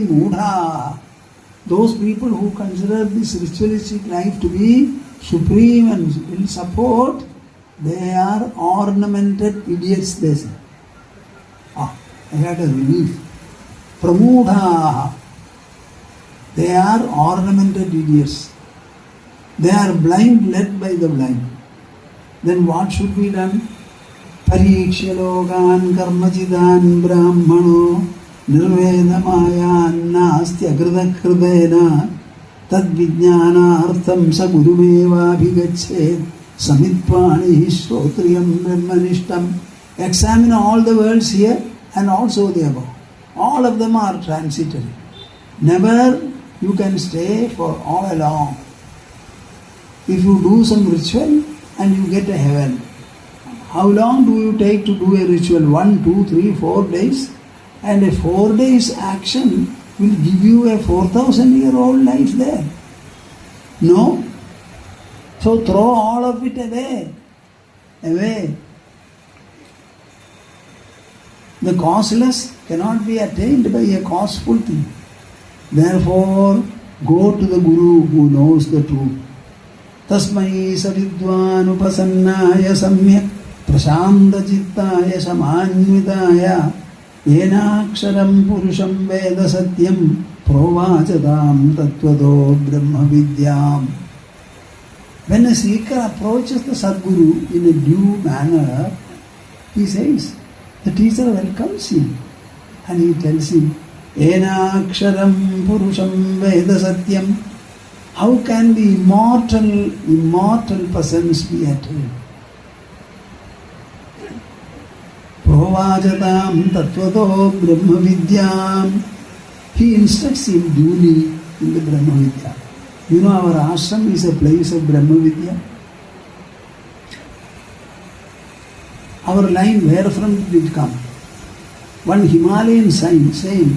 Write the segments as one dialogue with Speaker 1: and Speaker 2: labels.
Speaker 1: Mudha. Those people who consider this ritualistic life to be supreme and will support, they are ornamented idiots, they say. I had a relief. Pramudha. They are ornamented idiots. They are blind, led by the blind. Then what should be done? Parikshya lokan karmachidan brahmano nirvedamayan nastya kritakridena tadvijnanartham sa gurumeva bhigachet samitpani shrotriyam brahmanishtam. Examine all the words here and also the above. All of them are transitory. Never you can stay for all along. If you do some ritual and you get a heaven, how long do you take to do a ritual? 1, 2, 3, 4 days? And a 4 days action will give you a 4,000-year-old life there. No? So throw all of it away. Away. The causeless cannot be attained by a causeful thing. Therefore, go to the Guru who knows the truth. Tasmai savidvan upasannaya samyak prashanta chittaya samanvidaya yenaksharam purusham veda satyam provachatam tattvado brahma vidyam. When a seeker approaches the Sadguru in a due manner, he says, the teacher welcomes him and he tells him, yenaksharam purusham veda satyam. How can the immortal persons be attained? Provajatam tattvado brahma vidyam. He instructs him duly in the Brahma Vidya. You know our ashram is a place of Brahma Vidya. Our line, where from did it come? One Himalayan saint saying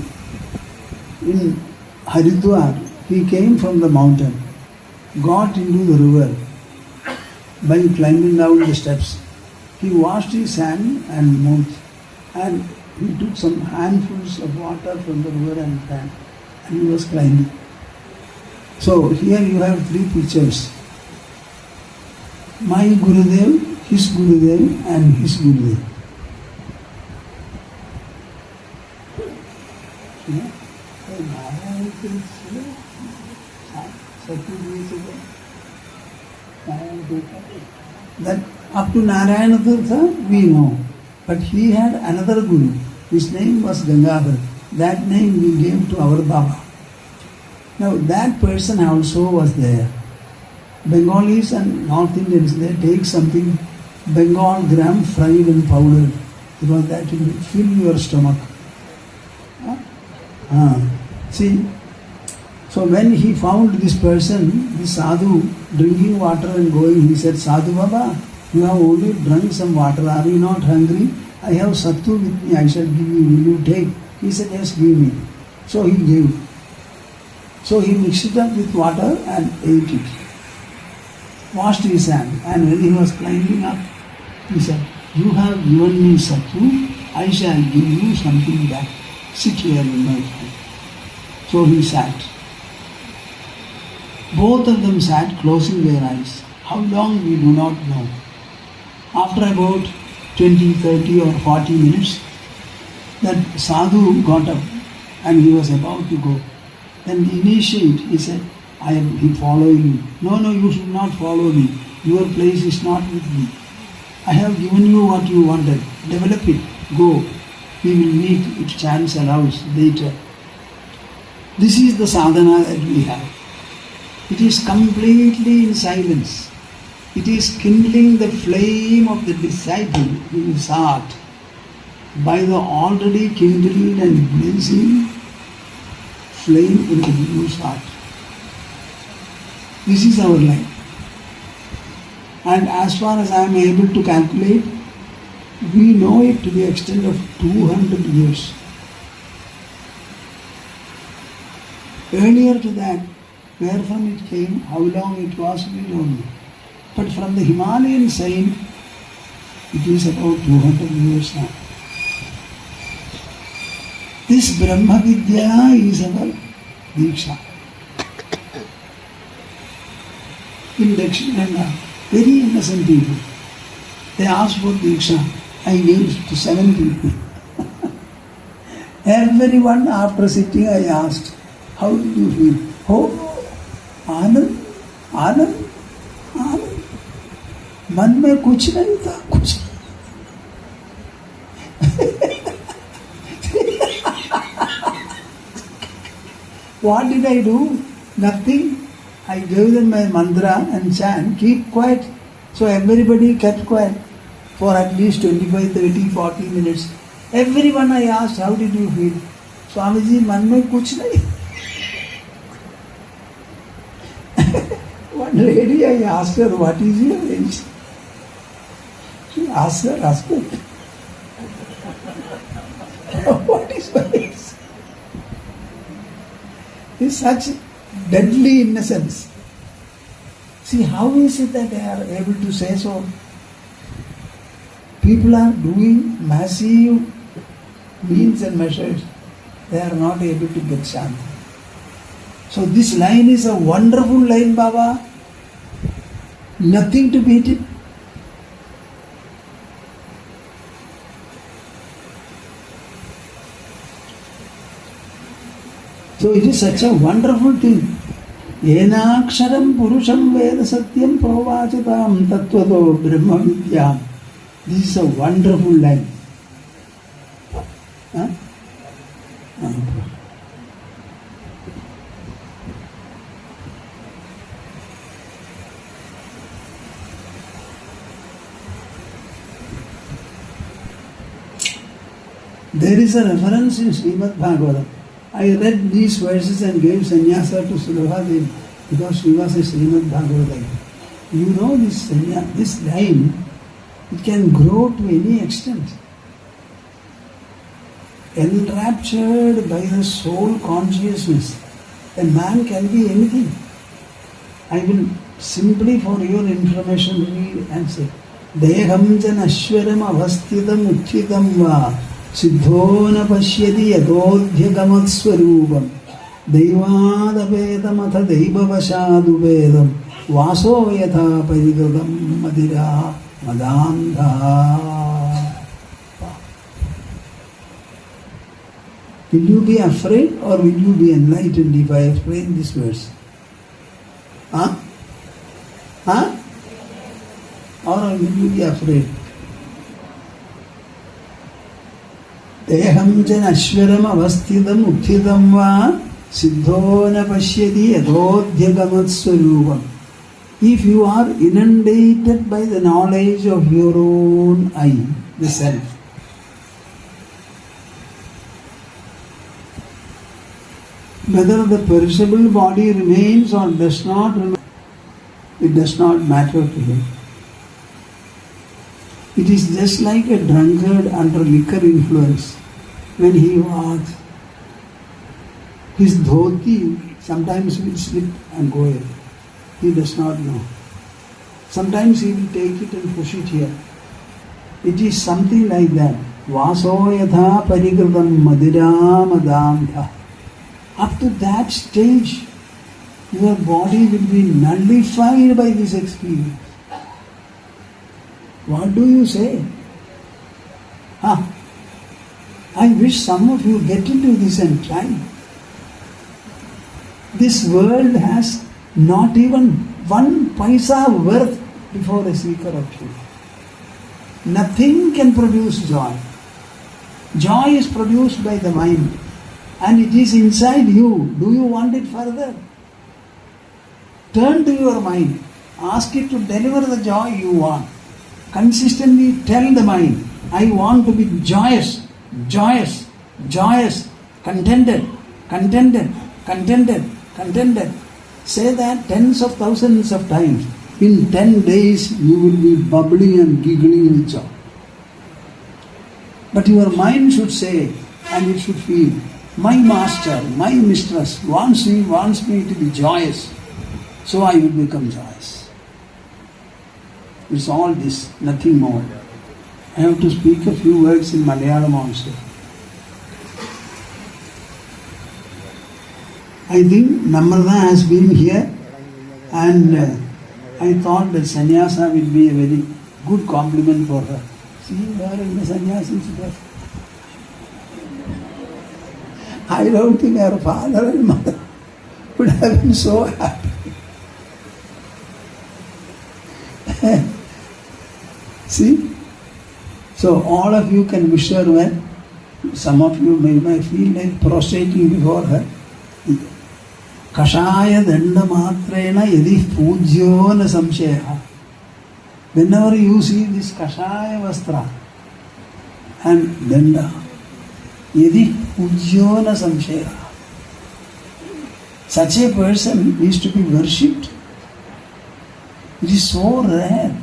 Speaker 1: in Haridwar, he came from the mountain, got into the river by climbing down the steps. He washed his hand and mouth, and he took some handfuls of water from the river and drank, and he was climbing. So here you have 3 pictures. My Gurudev, his Gurudev, and his Gurudev. Yeah. That up to Narayana Tirtha we know, but he had another Guru. His name was Gangadhar. That name we gave to our Baba. Now that person also was there. Bengalis and North Indians, they take something Bengal gram fried and powdered, because that will fill your stomach. See, so when he found this person, this sadhu, drinking water and going, he said, Sadhu Baba, you have only drunk some water, are you not hungry? I have sattu with me, I shall give you, will you take? He said, yes, give me. So he gave. So he mixed it up with water and ate it. Washed his hand, and when he was climbing up, he said, you have given me sattu, I shall give you something back. Sit here in my hand. So he sat. Both of them sat closing their eyes. How long we do not know. After about 20, 30 or 40 minutes, that sadhu got up and he was about to go. Then the initiate, he said, I am following you. No, you should not follow me. Your place is not with me. I have given you what you wanted. Develop it. Go. We will meet if chance allows later. This is the sadhana that we have. It is completely in silence. It is kindling the flame of the disciple in his heart by the already kindled and blazing flame in the Guru's heart. This is our life. And as far as I am able to calculate, we know it to the extent of 200 years. Earlier to that, where from it came, how long it was, we don't know. But from the Himalayan side, it is about 200 years now. This Brahma Vidya is our Diksha. In Dakshinayana, very innocent people. They asked for Diksha. I gave to 7 people. Everyone after sitting I asked, how did you feel? Oh, Anand, Anand, Anand. मन में कुछ नहीं था, कुछ. What did I do? Nothing. I gave them my mantra and chant, keep quiet. So everybody kept quiet for at least 25, 30, 40 minutes. Everyone I asked, how did you feel? Swamiji, man mein kuch nahi. One lady, I asked her, what is your age? She asked her husband, what is my age? It's such deadly innocence. See, how is it that they are able to say so? People are doing massive means and measures. They are not able to get shanti. So this line is a wonderful line, Baba. Nothing to beat it. So it is such a wonderful thing. Yenaksharam purusham veda satyam provachatam tattvato brahma vidyam. This is a wonderful line. Huh? There is a reference in Srimad Bhagavatam. I read these verses and gave sannyasa to Sulabhadevi because she was a Srimad Bhagavatam. You know this line, it can grow to any extent. Enraptured by the soul consciousness, a man can be anything. I will simply for your information read and say, Deham jan ashwaram avasthitam utthitam va Siddho na pashyati yadodhyagamat swarupam Deivadavedam atha deivavashadu vedam Vaso yatha parigradam madira madandha. Will you be afraid or will you be enlightened if I explain this verse? Huh? Huh? Or will you be afraid? Deham jan ashwaram avasthitam utthitam va siddho na pashyati yadodhyagamat swarupam. If you are inundated by the knowledge of your own I, the self, whether the perishable body remains or does not remain, it does not matter to him. It is just like a drunkard under liquor influence. When he walks, his dhoti sometimes will slip and go away. He does not know. Sometimes he will take it and push it here. It is something like that. Vaso yatha parikritam madira madantha. Up to that stage, your body will be nullified by this experience. What do you say? I wish some of you get into this and try. This world has not even 1 paisa worth before a seeker of truth. Nothing can produce joy. Joy is produced by the mind. And it is inside you. Do you want it further? Turn to your mind. Ask it to deliver the joy you want. Consistently tell the mind, I want to be joyous, joyous, joyous, contented, contented, contented, contented. Say that tens of thousands of times. In 10 days you will be bubbling and giggling with joy. But your mind should say, and it should feel, my master, my mistress wants me to be joyous, so I will become joyous. It's all this, nothing more. I have to speak a few words in Malayalam also. I think Namrata has been here, and I thought that sannyasa will be a very good compliment for her. See, where in the sannyasi dress. I don't think her father and mother would have been so happy. See? So all of you can wish her well. Some of you may feel like prostrating before her. Kashaya danda matrena yadi pujyo na samshaya. Whenever you see this kashaya vastra and danda, yadi pujyo na samshaya, such a person is to be worshipped. It is so rare.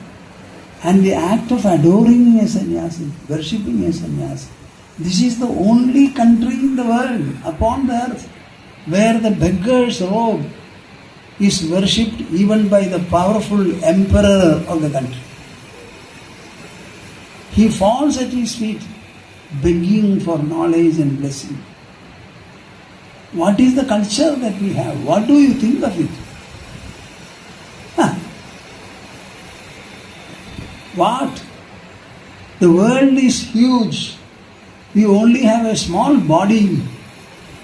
Speaker 1: And the act of adoring a sannyasi, worshipping a sannyasi, this is the only country in the world, upon the earth, where the beggar's robe is worshipped even by the powerful emperor of the country. He falls at his feet, begging for knowledge and blessing. What is the culture that we have? What do you think of it? What? The world is huge. We only have a small body,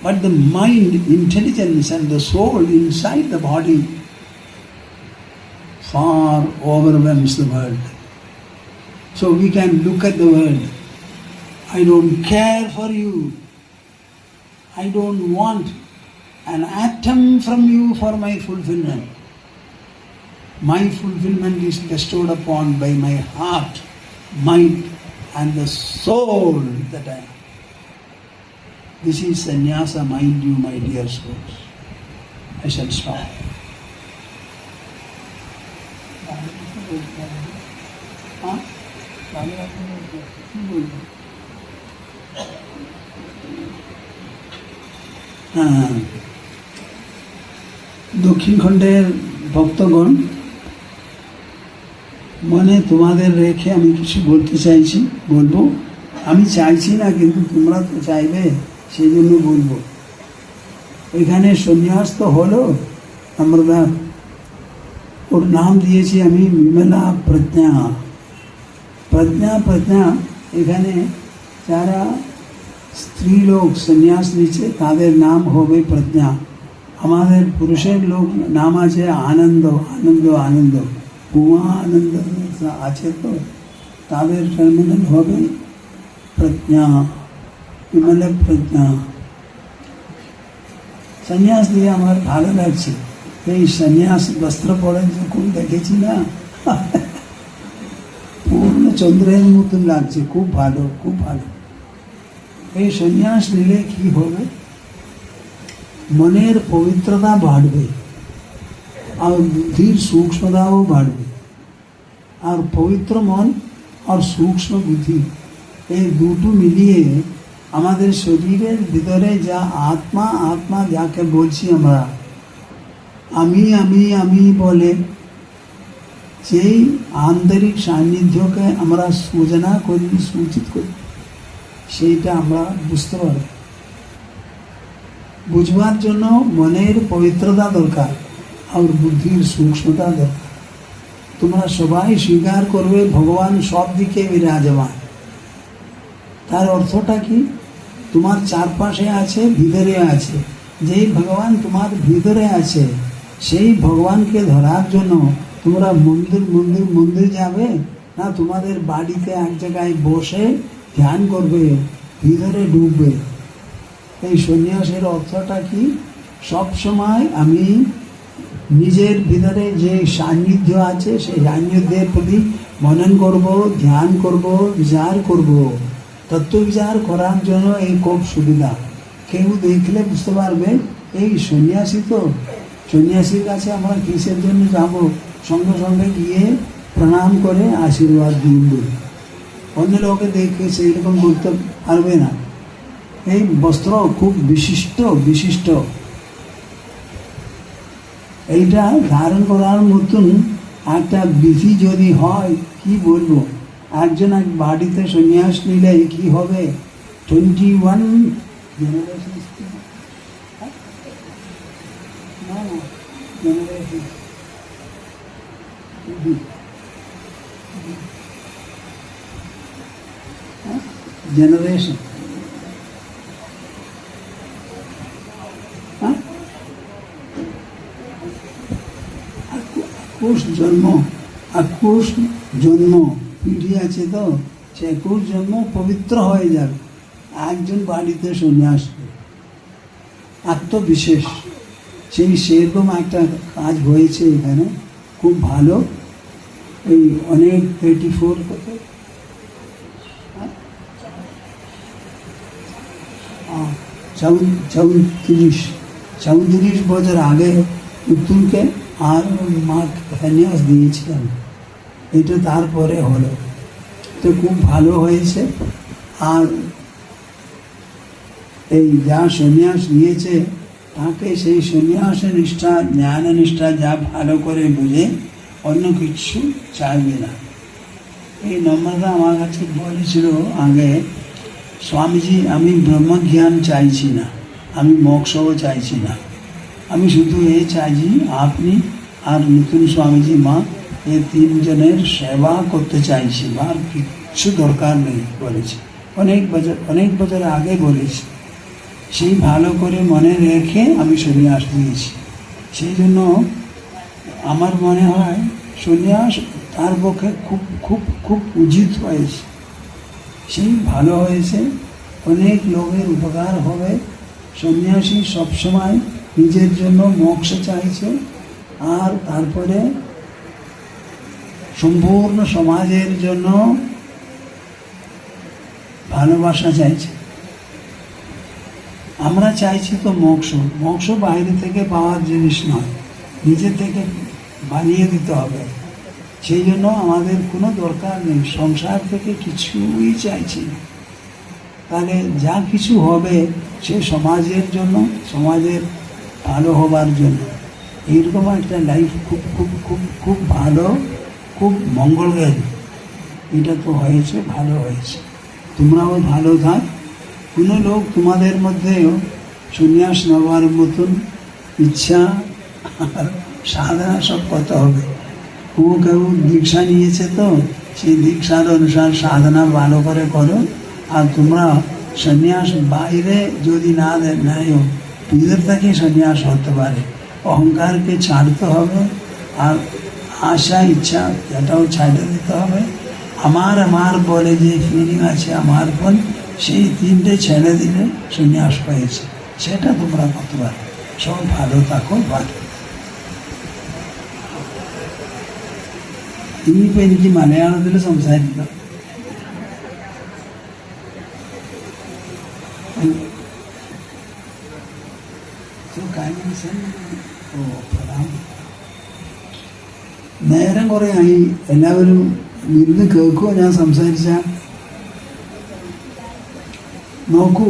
Speaker 1: but the mind, intelligence and the soul inside the body far overwhelms the world. So we can look at the world. I don't care for you. I don't want an atom from you for my fulfillment. My fulfillment is bestowed upon by my heart, mind and the soul that I am. This is sannyasa, mind you, my dear souls. I shall stop. দক্ষিণ খণ্ডের ভক্তগণ, মনে তোমাদের রেখে আমি কিছু বলতে চাইছি, বলবো। আমি চাইছি না, কিন্তু তোমরা তো চাইবে, সেই জন্য বলবো। এখানে সন্ন্যাস তো হলো, আমরা ওর নাম দিয়েছি আমি বিমলা প্রজ্ঞা। প্রজ্ঞা এখানে যারা স্ত্রী লোক সন্ন্যাস নিচ্ছে তাদের নাম হবে প্রজ্ঞা। আমাদের পুরুষের লোক নাম আছে আনন্দ। উমা আনন্দ আছে, তো তাদের টার্মিনাল হবে প্রজ্ঞা, বিমলা প্রজ্ঞা। সন্ন্যাস দিয়ে আমার ভালো লাগছে। এই সন্ন্যাস বস্ত্র পরে যখন দেখেছি না, পূর্ণ চন্দ্রের মতন লাগছে। খুব ভালো, খুব ভালো। এই সন্ন্যাস নিলে কি হবে? মনের পবিত্রতা বাড়বে, আর বুদ্ধির সূক্ষ্মতাও বাড়বে। আর পবিত্র মন আর সূক্ষ্ম বুদ্ধি, এই দুটো মিলিয়ে আমাদের শরীরের ভিতরে যা আত্মা যাকে বলছি আমরা, আমি বলে সেই আন্তরিক সান্নিধ্যকে আমরা সূচনা করি, সূচিত করি, সেইটা আমরা বুঝতে পারি। বুঝবার জন্য মনের পবিত্রতা দরকার আর বুদ্ধির সূক্ষ্মতা দরকার। তোমরা সবাই স্বীকার করবে ভগবান সব দিকে বিরাজমান। তার অর্থটা কি? তোমার চারপাশে আছে, ভিতরে আছে। যেই ভগবান তোমার ভিতরে আছে, সেই ভগবানকে ধরার জন্য তোমরা মন্দির যাবে না, তোমাদের বাড়িতে এক জায়গায় বসে ধ্যান করবে, ভিতরে ডুববে। এই সন্ন্যাসের অর্থটা কি? সবসময় আমি নিজের ভিতরে যে সান্নিধ্য আছে, সেই সান্নিধ্যের প্রতি মনন করব, ধ্যান করব, বিচার করব। তত্ত্ব বিচার করার জন্য এই খুব সুবিধা। কেউ দেখলে বুঝতে পারবে এই সন্ন্যাসী। তো সন্ন্যাসীর কাছে আমরা কিসের জন্য যাব? সঙ্গে সঙ্গে গিয়ে প্রণাম করে আশীর্বাদ দিব। অন্য লোকে দেখে সেই রকম বলতে পারবে না। এই বস্ত্র খুব বিশিষ্ট। এইটা ধারণ করার মতন একটা বিধি যদি হয়, কি বলবো, একজন এক বাড়িতে সন্ন্যাস নিলে কি হবে? 21 জেনারেশন generation. Generation. একুশ জন্ম পিঢ়ি আছে তো, সে 21 জন্ম পবিত্র হয়ে যাবে একজন বাড়িতে সন্ন্যাস, আত্মবিশেষ। সেরকম একটা কাজ হয়েছে এখানে, খুব ভালো। এই অনেক 34 কত 34 বছর আগে পুতুলকে আর মা সন্ন্যাস দিয়েছিলাম, এটা তারপরে হলো, তো খুব ভালো হয়েছে। আর এই যা সন্ন্যাস নিয়েছে তাকে সেই সন্ন্যাসের নিষ্ঠা, জ্ঞান নিষ্ঠা যা ভালো করে বুঝে অন্য কিছু চাইবে না। এই নম্রতা আমার কাছে বলেছিল আগে, স্বামীজি আমি ব্রহ্মজ্ঞান চাইছি না, আমি মোক্ষও চাইছি না, আমি শুধু এই চাইছি আপনি আর নতুন স্বামীজি মা এই 3 জনের সেবা করতে চাইছি, আর কিচ্ছু দরকার নেই বলেছি। অনেক বছর আগে বলেছি, সেই ভালো করে মনে রেখে আমি সন্ন্যাস দিয়েছি। সেই জন্য আমার মনে হয় সন্ন্যাস তার পক্ষে খুব খুব খুব উচিত হয়েছে, সেই ভালো হয়েছে, অনেক লোকের উপকার হবে। সন্ন্যাসী সবসময় নিজের জন্য মোক্ষ চাইছে, আর তারপরে সম্পূর্ণ সমাজের জন্য ভালোবাসা চাইছে। আমরা চাইছি তো মোক্ষ বাইরে থেকে পাওয়ার জিনিস নয়, নিজে থেকে বানিয়ে দিতে হবে। সেই জন্য আমাদের কোনো দরকার নেই, সংসার থেকে কিছুই চাইছি না। তাহলে যা কিছু হবে সে সমাজের জন্য, সমাজের ভালো হবার জন্য। এইরকম একটা লাইফ খুব খুব খুব খুব ভালো, খুব মঙ্গলকারী। এটা তো হয়েছে, ভালো হয়েছে। তোমরাও ভালো থাক। কোনো লোক তোমাদের মধ্যেও সন্ন্যাস নেওয়ার মতন ইচ্ছা আর সাধনা সব করতে হবে। কেউ দীক্ষা নিয়েছে তো সেই দীক্ষার অনুসার সাধনা ভালো করে করো। আর তোমরা সন্ন্যাস বাইরে যদি না নেয়, ভিতর থেকে সন্ন্যাস হতে পারে। অহংকারকে ছাড়তে হবে, আর আশা ইচ্ছা এটাও ছাড়তে দিতে হবে। আমার বলে যে ফিলিং আছে আমারপন, সেই 3টে ছেড়ে দিলে সন্ন্যাস হয়েছে। সেটা তোমরা করতে পারো। সব ভালো থাকো। ভালো ഇനിയിപ്പോൾ എനിക്ക് മലയാളത്തിൽ സംസാരിക്കാം. നേരം കുറേ ആയി, എല്ലാവരും ഇരുന്ന് കേൾക്കുമോ ഞാൻ സംസാരിച്ച? നോക്കൂ,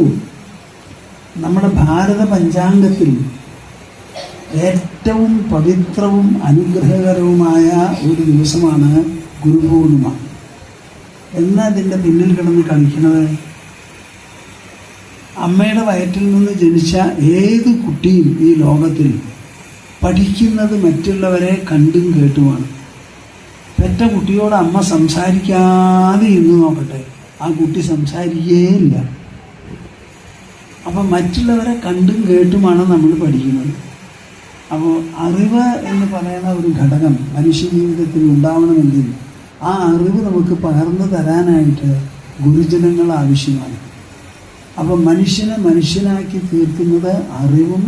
Speaker 1: നമ്മുടെ ഭാരത പഞ്ചാംഗത്തിൽ ഏറ്റവും പവിത്രവും അനുഗ്രഹകരവുമായ ഒരു ദിവസമാണ് ഗുരുപൂർണിമ. എന്നാ അതിൻ്റെ പിന്നിൽ കിടന്ന് കളിക്കുന്നത്? അമ്മയുടെ വയറ്റിൽ നിന്ന് ജനിച്ച ഏത് കുട്ടിയും ഈ ലോകത്തിൽ പഠിക്കുന്നത് മറ്റുള്ളവരെ കണ്ടും കേട്ടുമാണ്. പെറ്റ കുട്ടിയോട് അമ്മ സംസാരിക്കാതെ ഇരുന്ന് നോക്കട്ടെ, ആ കുട്ടി സംസാരിക്കുകയില്ല. അപ്പം മറ്റുള്ളവരെ കണ്ടും കേട്ടുമാണ് നമ്മൾ പഠിക്കുന്നത്. അപ്പോൾ അറിവ് എന്ന് പറയുന്ന ഒരു ഘടകം മനുഷ്യ ജീവിതത്തിൽ ഉണ്ടാവണമെങ്കിൽ ആ അറിവ് നമുക്ക് പകർന്നു തരാനായിട്ട് ഗുരുജനങ്ങൾ ആവശ്യമാണ്. അപ്പം മനുഷ്യനെ മനുഷ്യനാക്കി തീർക്കുന്നത് അറിവും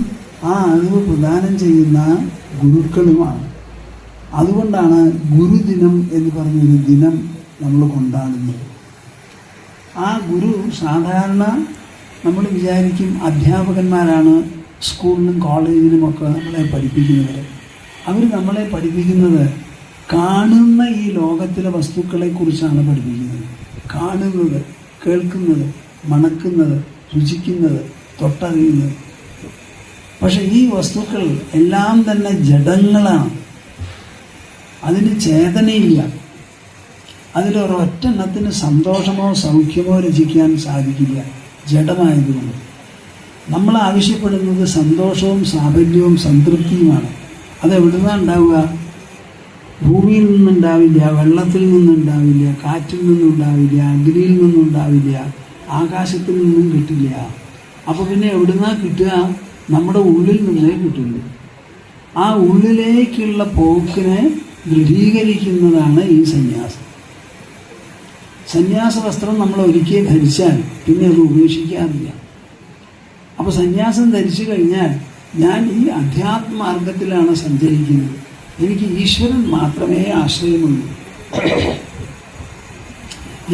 Speaker 1: ആ അറിവ് പ്രദാനം ചെയ്യുന്ന ഗുരുക്കളുമാണ്. അതുകൊണ്ടാണ് ഗുരുദിനം എന്ന് പറഞ്ഞൊരു ദിനം നമ്മൾ കൊണ്ടാടുന്നത്. ആ ഗുരു സാധാരണ നമ്മൾ വിചാരിക്കും അധ്യാപകന്മാരാണ് സ്കൂളിലും കോളേജിലുമൊക്കെ നമ്മളെ പഠിപ്പിക്കുന്നവർ. അവർ നമ്മളെ പഠിപ്പിക്കുന്നത് കാണുന്ന ഈ ലോകത്തിലെ വസ്തുക്കളെക്കുറിച്ചാണ് പഠിപ്പിക്കുന്നത്. കാണുന്നത്, കേൾക്കുന്നത്, മണക്കുന്നത്, രുചിക്കുന്നത്, തൊട്ടറിയുന്നത്. പക്ഷെ ഈ വസ്തുക്കൾ എല്ലാം തന്നെ ജഡങ്ങളാണ്. അതിന് ചേതനയില്ല. അതിലൊരൊറ്റെണ്ണത്തിന് സന്തോഷമോ സൗഖ്യമോ രചിക്കാൻ സാധിക്കില്ല, ജഡമായതുകൊണ്ട്. നമ്മൾ ആവശ്യപ്പെടുന്നത് സന്തോഷവും സാഫല്യവും സംതൃപ്തിയുമാണ്. അതെവിടുന്നാണ് ഉണ്ടാവുക? ഭൂമിയിൽ നിന്നുണ്ടാവില്ല, വെള്ളത്തിൽ നിന്നുണ്ടാവില്ല, കാറ്റിൽ നിന്നുണ്ടാവില്ല, അഗ്നിയിൽ നിന്നുണ്ടാവില്ല, ആകാശത്തിൽ നിന്നും കിട്ടില്ല. അപ്പോൾ പിന്നെ എവിടുന്നാ കിട്ടുക? നമ്മുടെ ഉള്ളിൽ നിന്നേ കിട്ടുള്ളൂ. ആ ഉള്ളിലേക്കുള്ള പോക്കിനെ ദൃഢീകരിക്കുന്നതാണ് ഈ സന്യാസം. സന്യാസ വസ്ത്രം നമ്മൾ ഒരിക്കൽ ധരിച്ചാൽ പിന്നെ അത് ഉപേക്ഷിക്കാറില്ല. അപ്പോൾ സന്യാസം ധരിച്ചു കഴിഞ്ഞാൽ ഞാൻ ഈ അധ്യാത്മമാർഗത്തിലാണ് സഞ്ചരിക്കുന്നത്, എനിക്ക് ഈശ്വരൻ മാത്രമേ ആശ്രയമുള്ളൂ.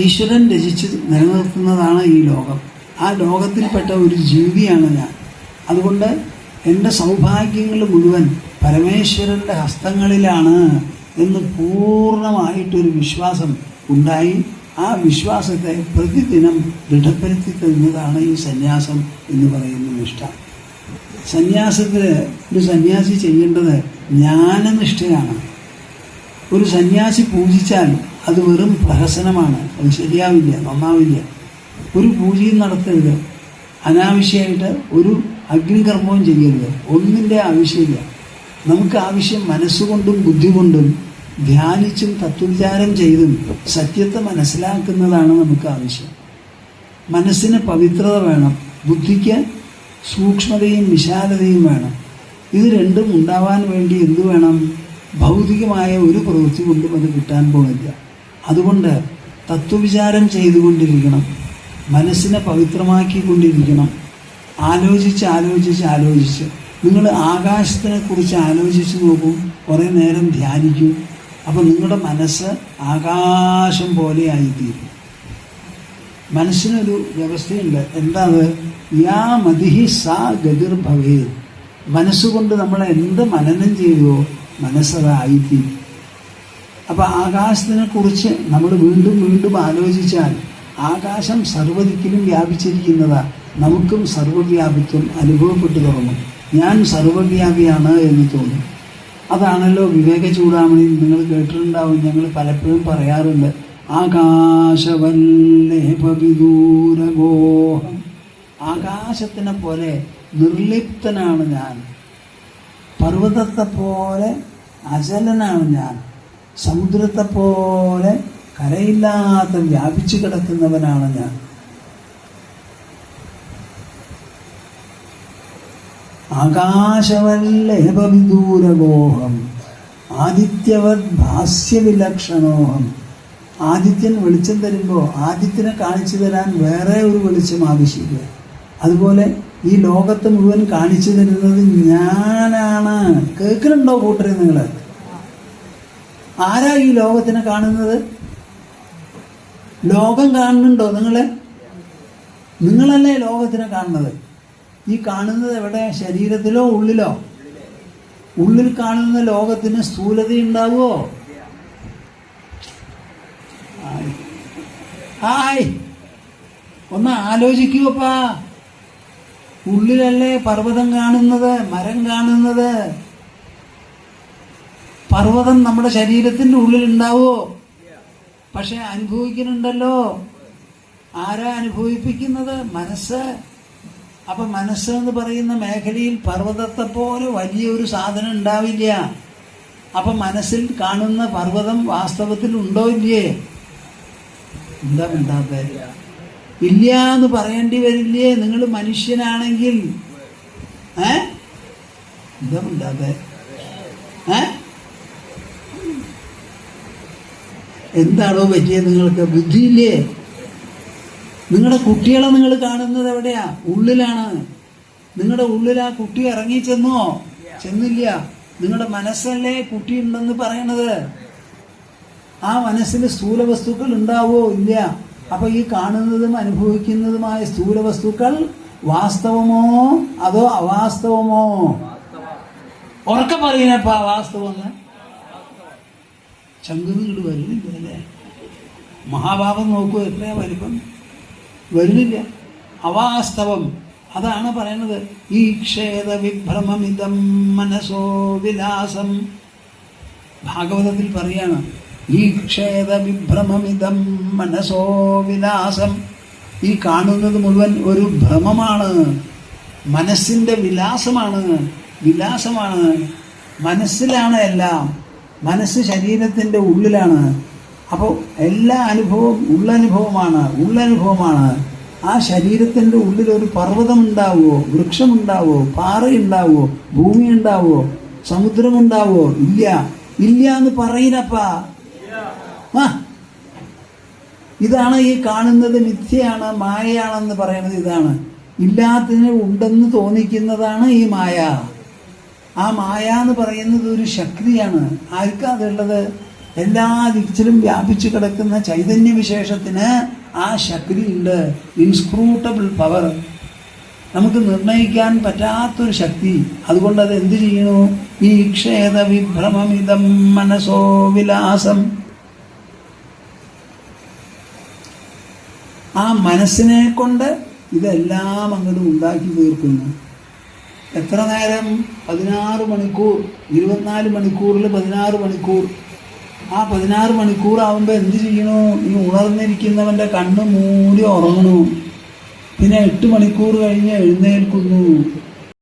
Speaker 1: ഈശ്വരൻ രചിച്ച് നിലനിർത്തുന്നതാണ് ഈ ലോകം. ആ ലോകത്തിൽപ്പെട്ട ഒരു ജീവിയാണ് ഞാൻ. അതുകൊണ്ട് എൻ്റെ സൗഭാഗ്യങ്ങൾ മുഴുവൻ പരമേശ്വരൻ്റെ ഹസ്തങ്ങളിലാണ് എന്ന് പൂർണ്ണമായിട്ടൊരു വിശ്വാസം ഉണ്ടായി. ആ വിശ്വാസത്തെ പ്രതിദിനം ദൃഢപ്പെടുത്തി തരുന്നതാണ് ഈ സന്യാസം എന്ന് പറയുന്ന നിഷ്ഠ. സന്യാസത്തിൽ ഒരു സന്യാസി ചെയ്യേണ്ടത് ജ്ഞാനനിഷ്ഠയാണ്. ഒരു സന്യാസി പൂജിച്ചാൽ അത് വെറും പ്രഹസനമാണ്, അത് ശരിയാവില്ല, നന്നാവില്ല. ഒരു പൂജയും നടത്തരുത്, അനാവശ്യമായിട്ട് ഒരു അഗ്നികർമ്മവും ചെയ്യരുത്. ഒന്നിൻ്റെ ആവശ്യമില്ല. നമുക്ക് ആവശ്യം മനസ്സുകൊണ്ടും ബുദ്ധി കൊണ്ടും ധ്യാനിച്ചും തത്വവിചാരം ചെയ്തും സത്യത്തെ മനസ്സിലാക്കുന്നതാണ് നമുക്ക് ആവശ്യം. മനസ്സിന് പവിത്രത വേണം, ബുദ്ധിക്ക് സൂക്ഷ്മതയും വിശാലതയും വേണം. ഇത് രണ്ടും ഉണ്ടാവാൻ വേണ്ടി എന്തു വേണം? ഭൗതികമായ ഒരു പ്രവൃത്തി കൊണ്ടും അത് കിട്ടാൻ പോകുന്നില്ല. അതുകൊണ്ട് തത്വവിചാരം ചെയ്തുകൊണ്ടിരിക്കണം, മനസ്സിനെ പവിത്രമാക്കിക്കൊണ്ടിരിക്കണം. ആലോചിച്ച് നിങ്ങൾ ആകാശത്തിനെക്കുറിച്ച് ആലോചിച്ച് നോക്കൂ, കുറേ നേരം ധ്യാനിക്കൂ. അപ്പം നിങ്ങളുടെ മനസ്സ് ആകാശം പോലെ ആയിത്തീരും. മനസ്സിനൊരു വ്യവസ്ഥയുണ്ട്. എന്താണ്? യാ മതിഹി സാ ഗതിർഭവേ. മനസ്സുകൊണ്ട് നമ്മൾ എന്ത് മനനം ചെയ്യുമോ മനസ്സത് ആയിത്തീരും. അപ്പം ആകാശത്തിനെക്കുറിച്ച് നമ്മൾ വീണ്ടും വീണ്ടും ആലോചിച്ചാൽ ആകാശം സർവ്വദിക്കിലും വ്യാപിച്ചിരിക്കുന്നതാണ്. നമുക്കും സർവ്വവ്യാപിത്വം അനുഭവപ്പെട്ടു തുടങ്ങും. ഞാൻ സർവ്വവ്യാപിയാണ് എന്ന് തോന്നും. അതാണല്ലോ വിവേക ചൂടാമണി നിങ്ങൾ കേട്ടിട്ടുണ്ടാവും. ഞങ്ങൾ പലപ്പോഴും പറയാറുണ്ട്, ആകാശവല്ലേപവിദൂരഗോഹം. ആകാശത്തിനെ പോലെ നിർലിപ്തനാണ് ഞാൻ, പർവ്വതത്തെ പോലെ അചലനാണ് ഞാൻ, സമുദ്രത്തെ പോലെ കരയില്ലാത്ത വ്യാപിച്ചു കിടക്കുന്നവനാണ് ഞാൻ. ആകാശവല്ലേപവിദൂരഗോഹം ആദിത്യവത് ഭാസ്യവിലക്ഷണോഹം. ആദിത്യൻ വെളിച്ചം തരുമ്പോൾ ആദിത്യനെ കാണിച്ചു തരാൻ വേറെ ഒരു വെളിച്ചം ആവശ്യമില്ല. അതുപോലെ ഈ ലോകത്ത് മുഴുവൻ കാണിച്ചു തരുന്നത് ഞാനാണ്. കേൾക്കുന്നുണ്ടോ കൂട്ടരെ നിങ്ങൾ? ആരാ ഈ ലോകത്തിനെ കാണുന്നത്? ലോകം കാണുന്നുണ്ടോ നിങ്ങളെ? നിങ്ങളല്ലേ ലോകത്തിനെ കാണുന്നത്. ഈ കാണുന്നത് എവിടെ? ശരീരത്തിലോ ഉള്ളിലോ? ഉള്ളിൽ കാണുന്ന ലോകത്തിന് സ്ഥൂലതയുണ്ടാവുമോ? ഹായ്, ഒന്ന് ആലോചിക്കൂപ്പാ. ഉള്ളിലല്ലേ പർവ്വതം കാണുന്നത്, മരം കാണുന്നത്. പർവ്വതം നമ്മുടെ ശരീരത്തിൻ്റെ ഉള്ളിലുണ്ടാവോ? പക്ഷെ അനുഭവിക്കുന്നുണ്ടല്ലോ. ആരാ അനുഭവിപ്പിക്കുന്നത്? മനസ്സ്. അപ്പൊ മനസ്സ് എന്ന് പറയുന്ന മേഖലയിൽ പർവ്വതത്തെ പോലെ വലിയൊരു സാധനം ഉണ്ടാവില്ല. അപ്പൊ മനസ്സിൽ കാണുന്ന പർവ്വതം വാസ്തവത്തിൽ ഉണ്ടോ ഇല്ലേ? എന്താ ഉണ്ടാകാത്ത? ഇല്ല എന്ന് പറയേണ്ടി വരില്ലേ നിങ്ങൾ മനുഷ്യനാണെങ്കിൽ? എന്താ ഉണ്ടാകാത്ത? എന്താണോ പറ്റിയത്? നിങ്ങൾക്ക് ബുദ്ധിയില്ലേ? നിങ്ങളുടെ കുട്ടികളെ നിങ്ങൾ കാണുന്നത് എവിടെയാ? ഉള്ളിലാണ്. നിങ്ങളുടെ ഉള്ളിൽ ആ കുട്ടി ഇറങ്ങി ചെന്നോ? ചെന്നില്ല. നിങ്ങളുടെ മനസ്സല്ലേ കുട്ടി ഉണ്ടെന്ന് പറയണത്. ആ മനസ്സിൽ സ്ഥൂല വസ്തുക്കൾ ഉണ്ടാവോ? ഇല്ല. അപ്പൊ ഈ കാണുന്നതും അനുഭവിക്കുന്നതുമായ സ്ഥൂല വസ്തുക്കൾ വാസ്തവമോ അതോ അവാസ്തവമോ? ഉറക്കെ പറയുന്നപ്പാ വാസ്തവം. ചങ്കുന്നുകൾ വരുന്നില്ല അല്ലേ? മഹാഭാവം നോക്കൂ, എത്രയാ വലിപ്പം. വരുന്നില്ല. അവാസ്തവം. അതാണ് പറയണത്. ഈ ക്ഷേത വിഭ്രമമിതം മനസോ വിലാസം. ഭാഗവതത്തിൽ പറയാണ്, ഈ ക്ഷേത വിഭ്രമമിതം മനസോ വിലാസം. ഈ കാണുന്നത് മുഴുവൻ ഒരു ഭ്രമമാണ്, മനസ്സിൻ്റെ വിലാസമാണ്. മനസ്സിലാണ് എല്ലാം. മനസ്സ് ശരീരത്തിൻ്റെ ഉള്ളിലാണ്. അപ്പോൾ എല്ലാ അനുഭവവും ഉള്ളനുഭവമാണ്. ആ ശരീരത്തിൻ്റെ ഉള്ളിൽ ഒരു പർവ്വതമുണ്ടാവോ, വൃക്ഷമുണ്ടാവോ, പാറയുണ്ടാവോ, ഭൂമി ഉണ്ടാവോ, സമുദ്രമുണ്ടാവോ? ഇല്ല എന്ന് പറയുന്നപ്പാ. ഇതാണ് ഈ കാണുന്നത് മിഥ്യയാണ്, മായയാണെന്ന് പറയുന്നത്. ഇതാണ് ഇല്ലാത്തതിന് ഉണ്ടെന്ന് തോന്നിക്കുന്നതാണ് ഈ മായ. ആ മായ എന്ന് പറയുന്നത് ഒരു ശക്തിയാണ്. ആർക്കാ അതുള്ളത്? എല്ലാ ദിക്കിലും വ്യാപിച്ചു കിടക്കുന്ന ചൈതന്യ വിശേഷത്തിന് ആ ശക്തി ഉണ്ട്. ഇൻസ്ക്രൂട്ടബിൾ പവർ, നമുക്ക് നിർണയിക്കാൻ പറ്റാത്തൊരു ശക്തി. അതുകൊണ്ട് അത് എന്ത് ചെയ്യണു? ഈ ക്ഷേത വിഭ്രമമിതം മനസോ വിലാസം. ആ മനസ്സിനെ കൊണ്ട് ഇതെല്ലാം അങ്ങോട്ട് ഉണ്ടാക്കി തീർക്കുന്നു. എത്ര നേരം? 16 മണിക്കൂർ. 24 മണിക്കൂറിൽ 16 മണിക്കൂർ. ആ 16 മണിക്കൂറാവുമ്പോൾ എന്ത് ചെയ്യണു? ഈ ഉണർന്നിരിക്കുന്നവൻ്റെ കണ്ണ് മൂടി ഉറങ്ങണു. പിന്നെ 8 മണിക്കൂർ കഴിഞ്ഞ് എഴുന്നേൽക്കുന്നു.